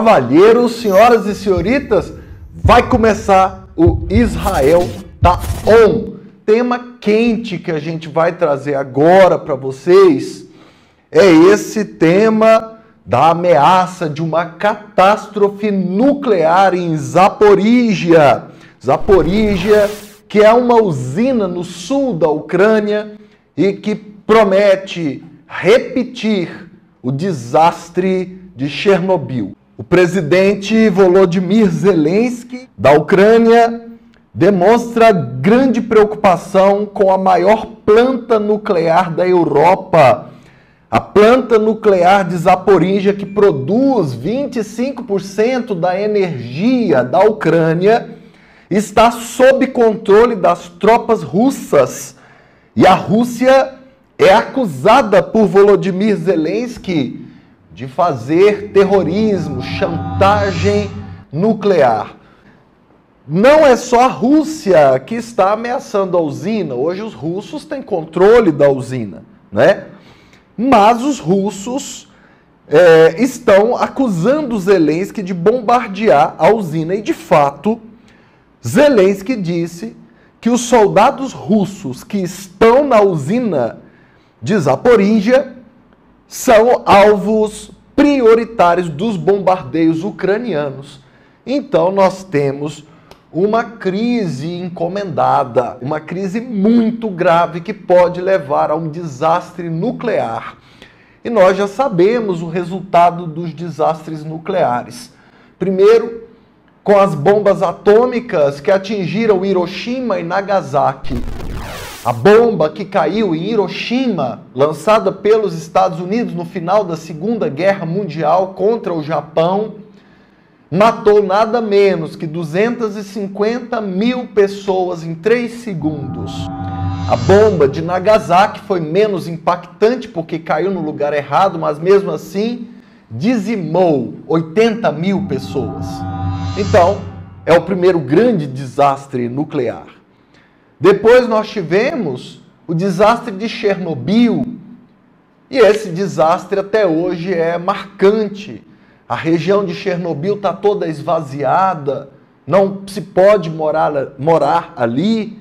Cavalheiros, senhoras e senhoritas, vai começar o Israel Tá On. Tema quente que a gente vai trazer agora para vocês é esse tema da ameaça de uma catástrofe nuclear em Zaporíjia. Zaporíjia, que é uma usina no sul da Ucrânia e que promete repetir o desastre de Chernobyl. O presidente Volodymyr Zelensky da Ucrânia demonstra grande preocupação com a maior planta nuclear da Europa, a planta nuclear de Zaporíjia, que produz 25% da energia da Ucrânia, está sob controle das tropas russas. E a Rússia é acusada por Volodymyr Zelensky de fazer terrorismo, chantagem nuclear. Não é só a Rússia que está ameaçando a usina. Hoje os russos têm controle da usina, né? Mas os russos estão acusando Zelensky de bombardear a usina. E, de fato, Zelensky disse que os soldados russos que estão na usina de Zaporíjia são alvos prioritários dos bombardeios ucranianos. Então nós temos uma crise encomendada, uma crise muito grave que pode levar a um desastre nuclear. E nós já sabemos o resultado dos desastres nucleares. Primeiro, com as bombas atômicas que atingiram Hiroshima e Nagasaki. A bomba que caiu em Hiroshima, lançada pelos Estados Unidos no final da Segunda Guerra Mundial contra o Japão, matou nada menos que 250 mil pessoas em 3 segundos. A bomba de Nagasaki foi menos impactante porque caiu no lugar errado, mas mesmo assim dizimou 80 mil pessoas. Então, é o primeiro grande desastre nuclear. Depois nós tivemos o desastre de Chernobyl, e esse desastre até hoje é marcante. A região de Chernobyl está toda esvaziada, não se pode morar ali.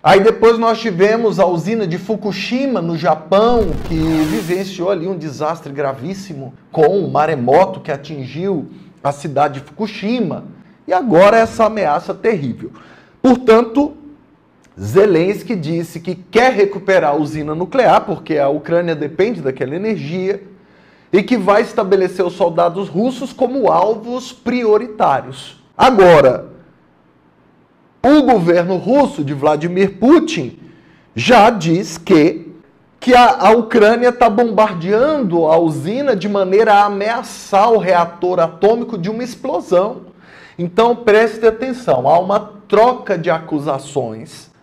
Aí depois nós tivemos a usina de Fukushima, no Japão, que vivenciou ali um desastre gravíssimo, com um maremoto que atingiu a cidade de Fukushima. E agora essa ameaça terrível. Portanto, Zelensky disse que quer recuperar a usina nuclear, porque a Ucrânia depende daquela energia, e que vai estabelecer os soldados russos como alvos prioritários. Agora, o governo russo de Vladimir Putin já diz que a Ucrânia está bombardeando a usina de maneira a ameaçar o reator atômico de uma explosão. Então preste atenção, há uma troca de acusações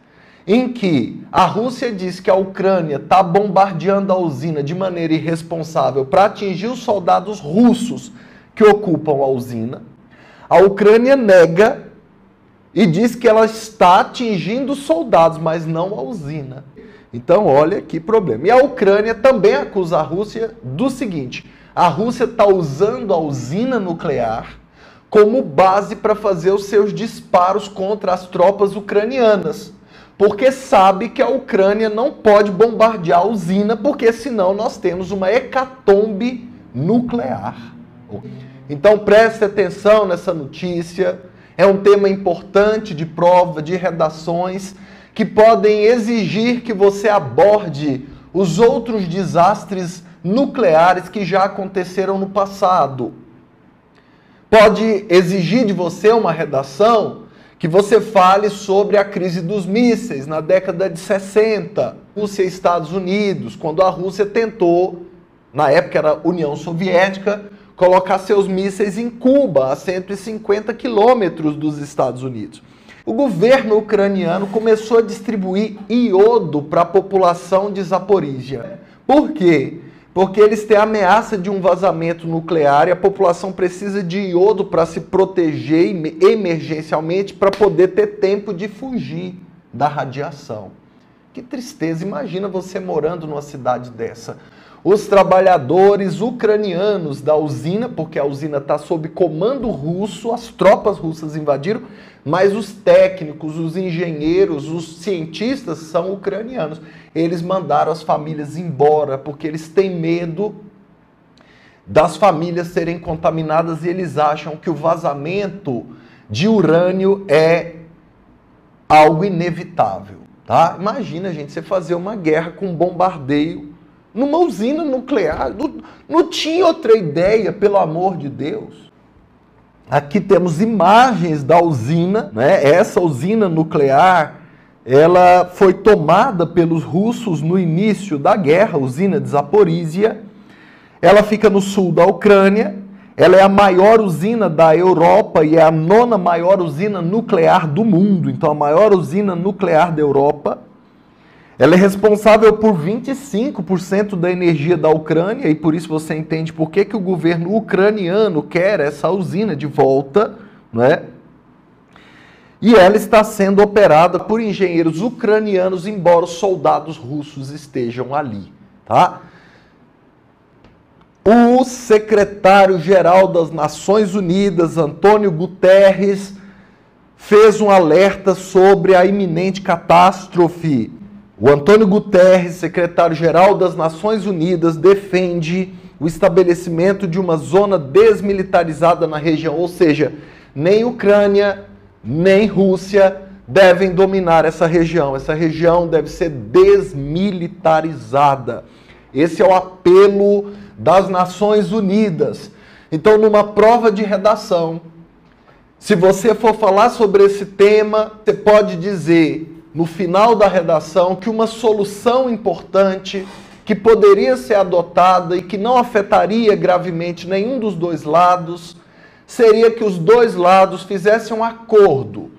em que a Rússia diz que a Ucrânia está bombardeando a usina de maneira irresponsável para atingir os soldados russos que ocupam a usina. A Ucrânia nega e diz que ela está atingindo os soldados, mas não a usina. Então, olha que problema. E a Ucrânia também acusa a Rússia do seguinte: a Rússia está usando a usina nuclear como base para fazer os seus disparos contra as tropas ucranianas, porque sabe que a Ucrânia não pode bombardear a usina, porque senão nós temos uma hecatombe nuclear. Então preste atenção nessa notícia, é um tema importante de prova, de redações, que podem exigir que você aborde os outros desastres nucleares que já aconteceram no passado. Pode exigir de você uma redação que você fale sobre a crise dos mísseis na década de 60, Rússia e Estados Unidos, quando a Rússia tentou, na época era União Soviética, colocar seus mísseis em Cuba, a 150 quilômetros dos Estados Unidos. O governo ucraniano começou a distribuir iodo para a população de Zaporíjia. Por quê? Porque eles têm a ameaça de um vazamento nuclear e a população precisa de iodo para se proteger emergencialmente para poder ter tempo de fugir da radiação. Que tristeza, imagina você morando numa cidade dessa. os trabalhadores ucranianos da usina, porque a usina está sob comando russo, as tropas russas invadiram, mas os técnicos, os engenheiros, os cientistas são ucranianos. Eles mandaram as famílias embora, porque eles têm medo das famílias serem contaminadas e eles acham que o vazamento de urânio é algo inevitável, tá? Imagina, gente, você fazer uma guerra com um bombardeio numa usina nuclear. Não tinha outra ideia, pelo amor de Deus. Aqui temos imagens da usina, né? Essa usina nuclear, ela foi tomada pelos russos no início da guerra, a usina de Zaporizhia. Ela fica no sul da Ucrânia, ela é a maior usina da Europa e é a 9ª maior usina nuclear do mundo, então a maior usina nuclear da Europa. Ela é responsável por 25% da energia da Ucrânia e por isso você entende por que o governo ucraniano quer essa usina de volta, né? E ela está sendo operada por engenheiros ucranianos, embora os soldados russos estejam ali, tá? O secretário-geral das Nações Unidas, Antônio Guterres, fez um alerta sobre a iminente catástrofe. O Antônio Guterres, secretário-geral das Nações Unidas, defende o estabelecimento de uma zona desmilitarizada na região, ou seja, nem Ucrânia, nem Rússia devem dominar essa região. Essa região deve ser desmilitarizada. Esse é o apelo das Nações Unidas. Então, numa prova de redação, se você for falar sobre esse tema, você pode dizer, no final da redação, que uma solução importante que poderia ser adotada e que não afetaria gravemente nenhum dos dois lados, seria que os dois lados fizessem um acordo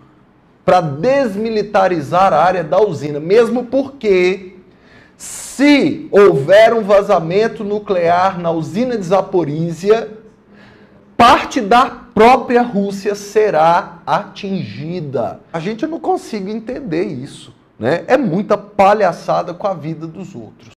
para desmilitarizar a área da usina, mesmo porque se houver um vazamento nuclear na usina de Zaporizhia, parte da própria Rússia será atingida. A gente não consegue entender isso, né? É muita palhaçada com a vida dos outros.